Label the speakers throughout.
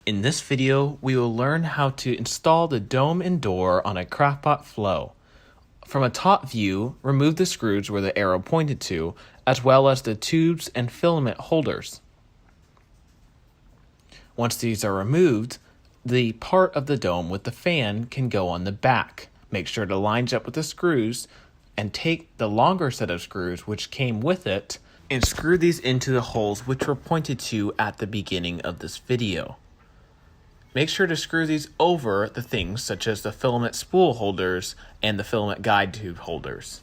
Speaker 1: In this video, we will learn how to install the dome and door on a CraftBot flow. From a top view, remove the screws where the arrow pointed to, as well as the tubes and filament holders. Once these are removed, the part of the dome with the fan can go on the back. Make sure to line up with the screws and take the longer set of screws which came with it and screw these into the holes which were pointed to at the beginning of this video. Make sure to screw these over the things such as the filament spool holders and the filament guide tube holders.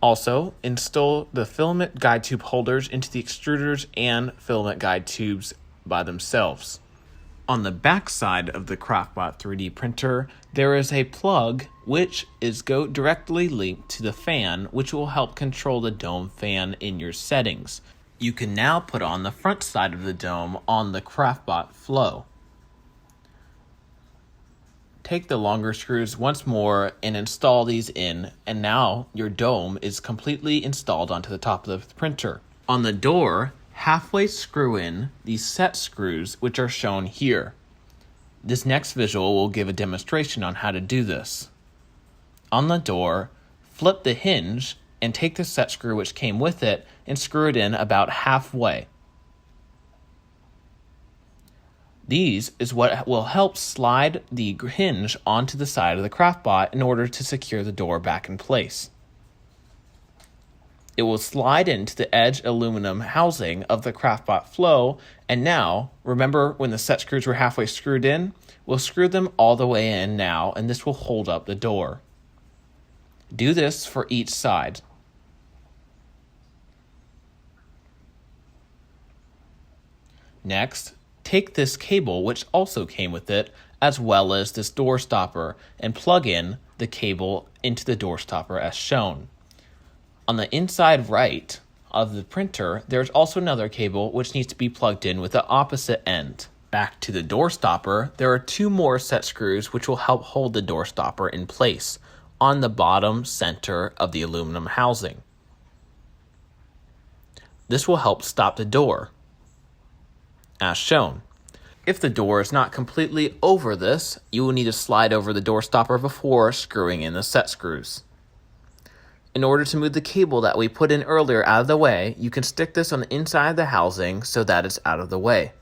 Speaker 1: Also, install the filament guide tube holders into the extruders and filament guide tubes by themselves. On the back side of the CraftBot 3D printer, there is a plug which is directly linked to the fan, which will help control the dome fan in your settings. You can now put on the front side of the dome on the CraftBot flow. Take the longer screws once more and install these in, and now your dome is completely installed onto the top of the printer. On the door, halfway screw in these set screws which are shown here. This next visual will give a demonstration on how to do this. On the door, flip the hinge and take the set screw which came with it and screw it in about halfway. These is what will help slide the hinge onto the side of the CraftBot in order to secure the door back in place. It will slide into the edge aluminum housing of the CraftBot flow, and now, remember when the set screws were halfway screwed in? We'll screw them all the way in now, and this will hold up the door. Do this for each side. Next, take this cable, which also came with it, as well as this door stopper, and plug in the cable into the door stopper as shown. On the inside right of the printer, there's also another cable which needs to be plugged in with the opposite end. Back to the door stopper, there are two more set screws which will help hold the door stopper in place on the bottom center of the aluminum housing. This will help stop the door, as shown. If the door is not completely over this, you will need to slide over the door stopper before screwing in the set screws. In order to move the cable that we put in earlier out of the way, you can stick this on the inside of the housing so that it's out of the way.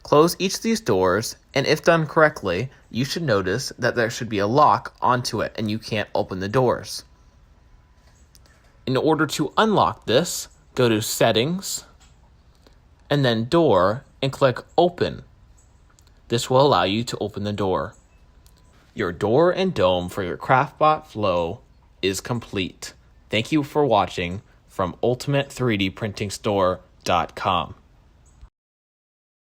Speaker 1: Close each of these doors, and if done correctly, you should notice that there should be a lock onto it and you can't open the doors. In order to unlock this, go to Settings, and then Door, and click Open. This will allow you to open the door. Your door and dome for your CraftBot flow is complete. Thank you for watching from ultimate3dprintingstore.com.